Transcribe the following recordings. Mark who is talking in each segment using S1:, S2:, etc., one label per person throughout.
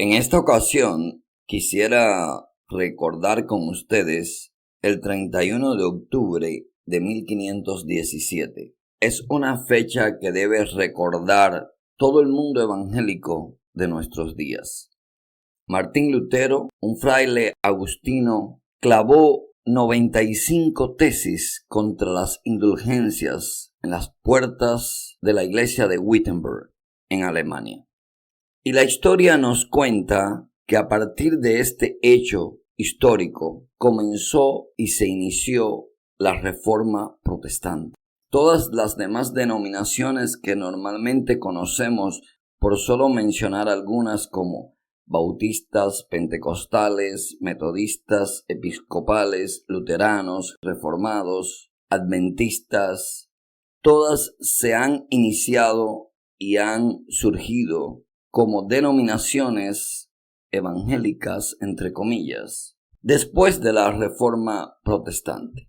S1: En esta ocasión quisiera recordar con ustedes el 31 de octubre de 1517. Es una fecha que debe recordar todo el mundo evangélico de nuestros días. Martín Lutero, un fraile agustino, clavó 95 tesis contra las indulgencias en las puertas de la iglesia de Wittenberg, en Alemania. Y la historia nos cuenta que a partir de este hecho histórico comenzó y se inició la Reforma Protestante. Todas las demás denominaciones que normalmente conocemos, por solo mencionar algunas como bautistas, pentecostales, metodistas, episcopales, luteranos, reformados, adventistas, todas se han iniciado y han surgido como denominaciones evangélicas, entre comillas, después de la Reforma Protestante.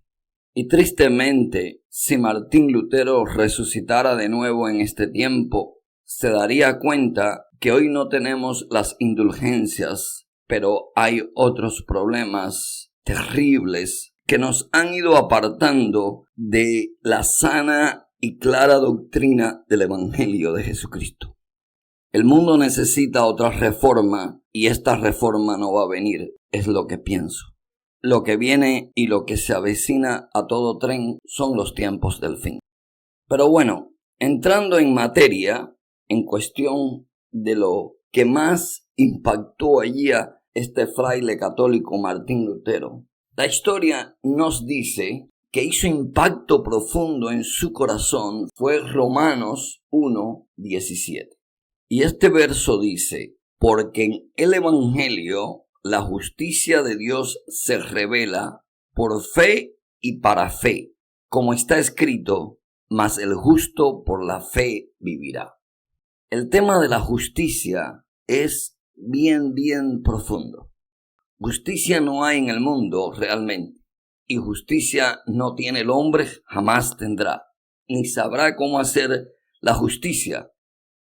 S1: Y tristemente, si Martín Lutero resucitara de nuevo en este tiempo, se daría cuenta que hoy no tenemos las indulgencias, pero hay otros problemas terribles que nos han ido apartando de la sana y clara doctrina del Evangelio de Jesucristo. El mundo necesita otra reforma y esta reforma no va a venir, es lo que pienso. Lo que viene y lo que se avecina a todo tren son los tiempos del fin. Pero bueno, entrando en materia, en cuestión de lo que más impactó allí a este fraile católico Martín Lutero, la historia nos dice que hizo impacto profundo en su corazón fue Romanos 1:17. Y este verso dice: porque en el Evangelio la justicia de Dios se revela por fe y para fe, como está escrito, mas el justo por la fe vivirá. El tema de la justicia es bien profundo. Justicia no hay en el mundo realmente, y justicia no tiene el hombre, jamás tendrá, ni sabrá cómo hacer la justicia.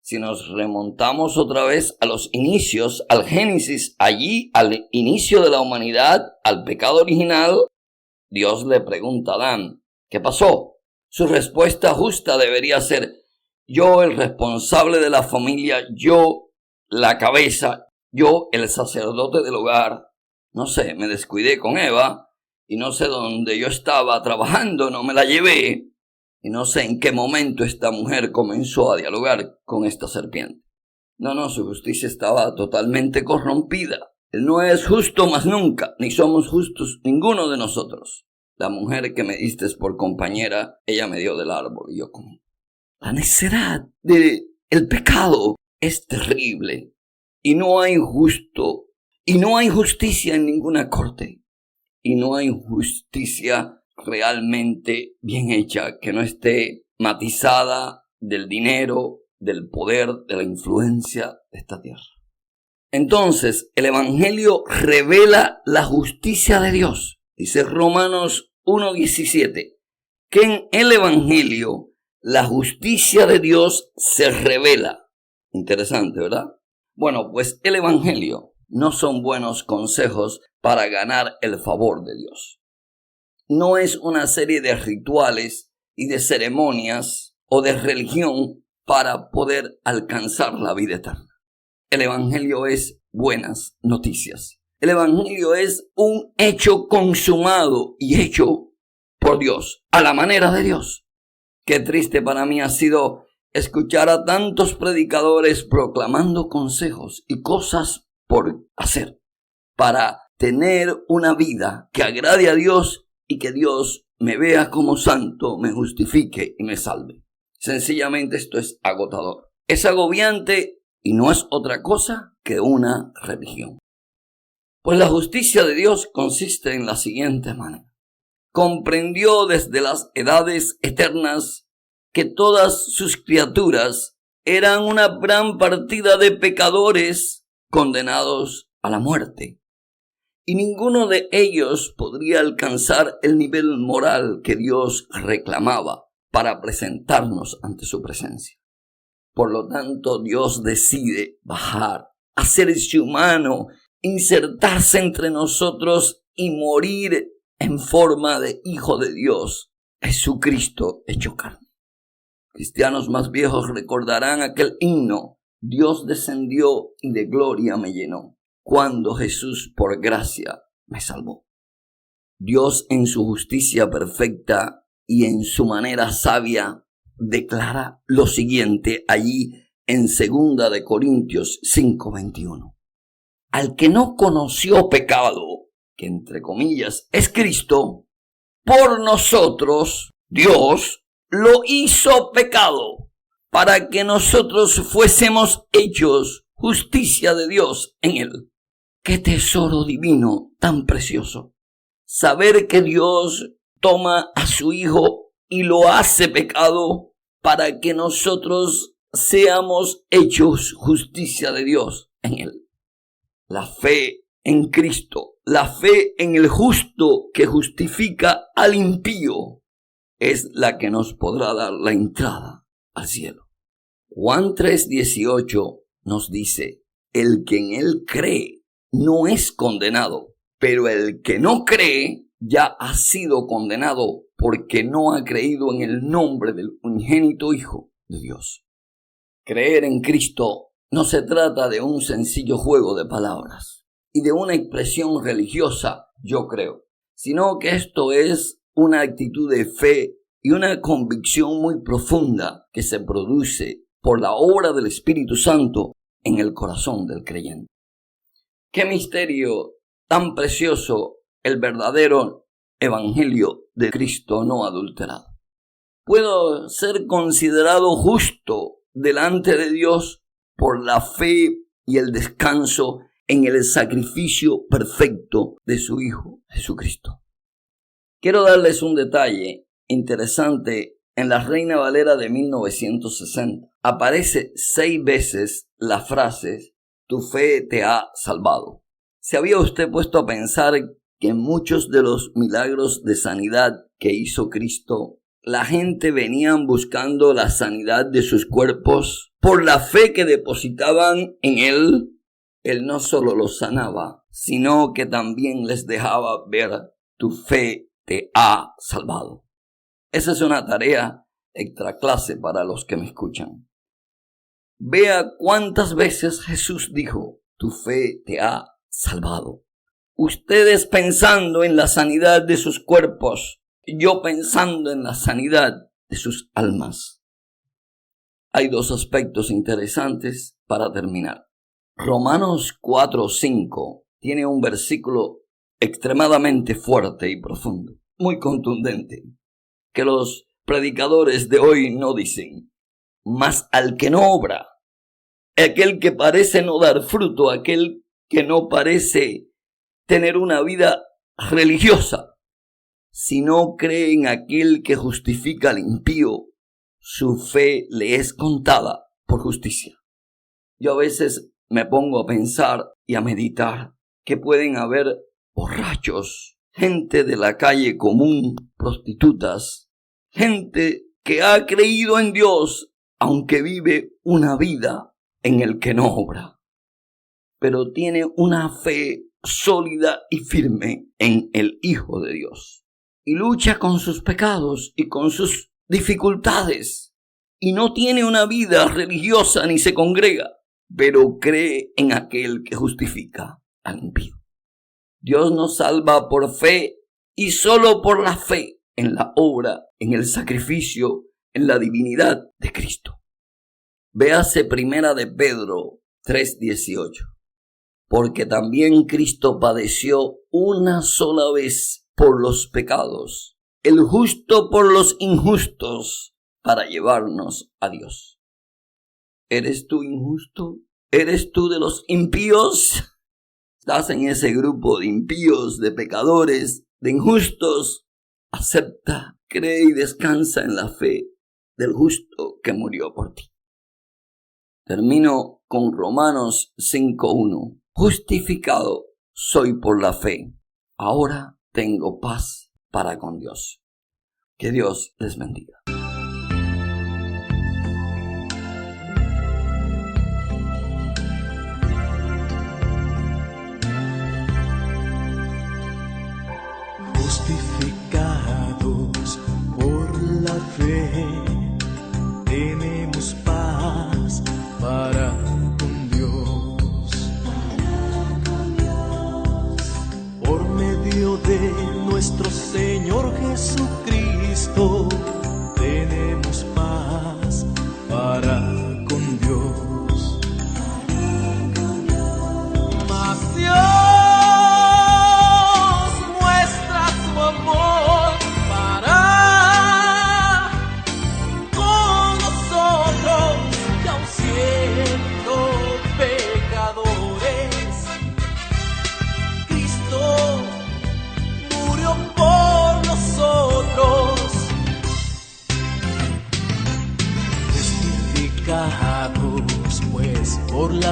S1: Si nos remontamos otra vez a los inicios, al Génesis, allí al inicio de la humanidad, al pecado original, Dios le pregunta a Adán, ¿qué pasó? Su respuesta justa debería ser: yo el responsable de la familia, yo la cabeza, yo el sacerdote del hogar. No sé, me descuidé con Eva y no sé dónde yo estaba trabajando, no me la llevé. Y no sé en qué momento esta mujer comenzó a dialogar con esta serpiente. No, su justicia estaba totalmente corrompida. Él no es justo más nunca, ni somos justos ninguno de nosotros. La mujer que me diste por compañera, ella me dio del árbol y yo comí. La necedad del pecado es terrible. Y no hay justo, y no hay justicia en ninguna corte. Y no hay justicia realmente bien hecha, que no esté matizada del dinero, del poder, de la influencia de esta tierra. Entonces, el Evangelio revela la justicia de Dios. Dice Romanos 1:17, que en el Evangelio la justicia de Dios se revela. Interesante, ¿verdad? Bueno, pues el Evangelio no son buenos consejos para ganar el favor de Dios. No es una serie de rituales y de ceremonias o de religión para poder alcanzar la vida eterna. El Evangelio es buenas noticias. El Evangelio es un hecho consumado y hecho por Dios, a la manera de Dios. Qué triste para mí ha sido escuchar a tantos predicadores proclamando consejos y cosas por hacer para tener una vida que agrade a Dios y que Dios me vea como santo, me justifique y me salve. Sencillamente esto es agotador. Es agobiante y no es otra cosa que una religión. Pues la justicia de Dios consiste en la siguiente manera. Comprendió desde las edades eternas que todas sus criaturas eran una gran partida de pecadores condenados a la muerte. Y ninguno de ellos podría alcanzar el nivel moral que Dios reclamaba para presentarnos ante su presencia. Por lo tanto, Dios decide bajar hacerse humano, insertarse entre nosotros y morir en forma de Hijo de Dios, Jesucristo hecho carne. Cristianos más viejos recordarán aquel himno: Dios descendió y de gloria me llenó, cuando Jesús por gracia me salvó. Dios en su justicia perfecta y en su manera sabia declara lo siguiente allí en 2 de Corintios 5:21. Al que no conoció pecado, que entre comillas es Cristo, por nosotros Dios lo hizo pecado, para que nosotros fuésemos hechos justicia de Dios en él. ¡Qué tesoro divino tan precioso! Saber que Dios toma a su Hijo y lo hace pecado para que nosotros seamos hechos justicia de Dios en él. La fe en Cristo, la fe en el justo que justifica al impío, es la que nos podrá dar la entrada al cielo. Juan 3:18 nos dice: el que en él cree no es condenado, pero el que no cree ya ha sido condenado porque no ha creído en el nombre del unigénito Hijo de Dios. Creer en Cristo no se trata de un sencillo juego de palabras y de una expresión religiosa, yo creo, sino que esto es una actitud de fe y una convicción muy profunda que se produce por la obra del Espíritu Santo en el corazón del creyente. ¡Qué misterio tan precioso el verdadero Evangelio de Cristo no adulterado! Puedo ser considerado justo delante de Dios por la fe y el descanso en el sacrificio perfecto de su Hijo Jesucristo. Quiero darles un detalle interesante. En la Reina Valera de 1960 aparece 6 veces la frase: tu fe te ha salvado. ¿Se había usted puesto a pensar que en muchos de los milagros de sanidad que hizo Cristo, la gente venían buscando la sanidad de sus cuerpos por la fe que depositaban en Él? Él no solo los sanaba, sino que también les dejaba ver: tu fe te ha salvado. Esa es una tarea extraclase para los que me escuchan. Vea cuántas veces Jesús dijo: tu fe te ha salvado. Ustedes pensando en la sanidad de sus cuerpos, yo pensando en la sanidad de sus almas. Hay 2 aspectos interesantes para terminar. Romanos 4:5 tiene un versículo extremadamente fuerte y profundo, muy contundente, que los predicadores de hoy no dicen: mas al que no obra, aquel que parece no dar fruto, aquel que no parece tener una vida religiosa, si no cree en aquel que justifica al impío, su fe le es contada por justicia. Yo a veces me pongo a pensar y a meditar que pueden haber borrachos, gente de la calle común, prostitutas, gente que ha creído en Dios, aunque vive una vida en el que no obra, pero tiene una fe sólida y firme en el Hijo de Dios, y lucha con sus pecados y con sus dificultades, y no tiene una vida religiosa ni se congrega, pero cree en aquel que justifica al impío. Dios nos salva por fe y solo por la fe en la obra, en el sacrificio, en la divinidad de Cristo. Véase 1 de Pedro 3:18. Porque también Cristo padeció una sola vez por los pecados, el justo por los injustos, para llevarnos a Dios. ¿Eres tú injusto? ¿Eres tú de los impíos? ¿Estás en ese grupo de impíos, de pecadores, de injustos? Acepta, cree y descansa en la fe del justo que murió por ti. Termino con Romanos 5:1. Justificado soy por la fe. Ahora tengo paz para con Dios. Que Dios les bendiga.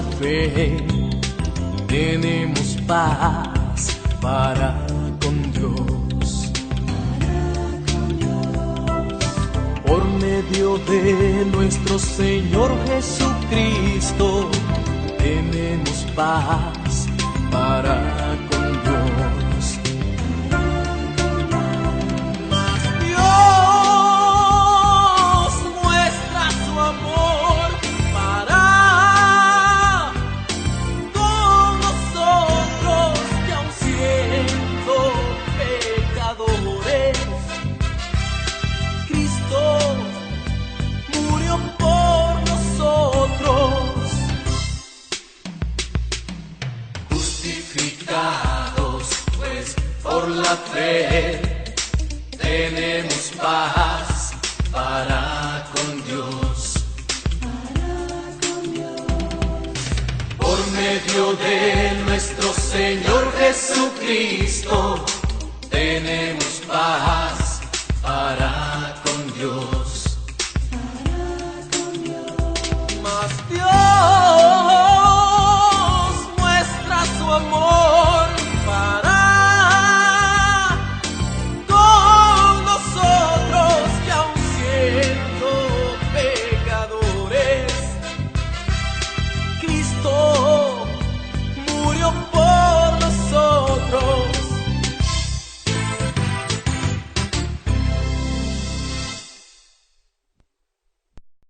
S2: la fe tenemos paz para con Dios. Por medio de nuestro Señor Jesucristo tenemos paz para con Dios. Dios muestra su amor para con nosotros, que aun siendo pecadores, Cristo murió por nosotros. Justificados pues por la fe, tenemos paz para con Dios. Por medio de nuestro Señor Jesucristo tenemos paz para con Dios.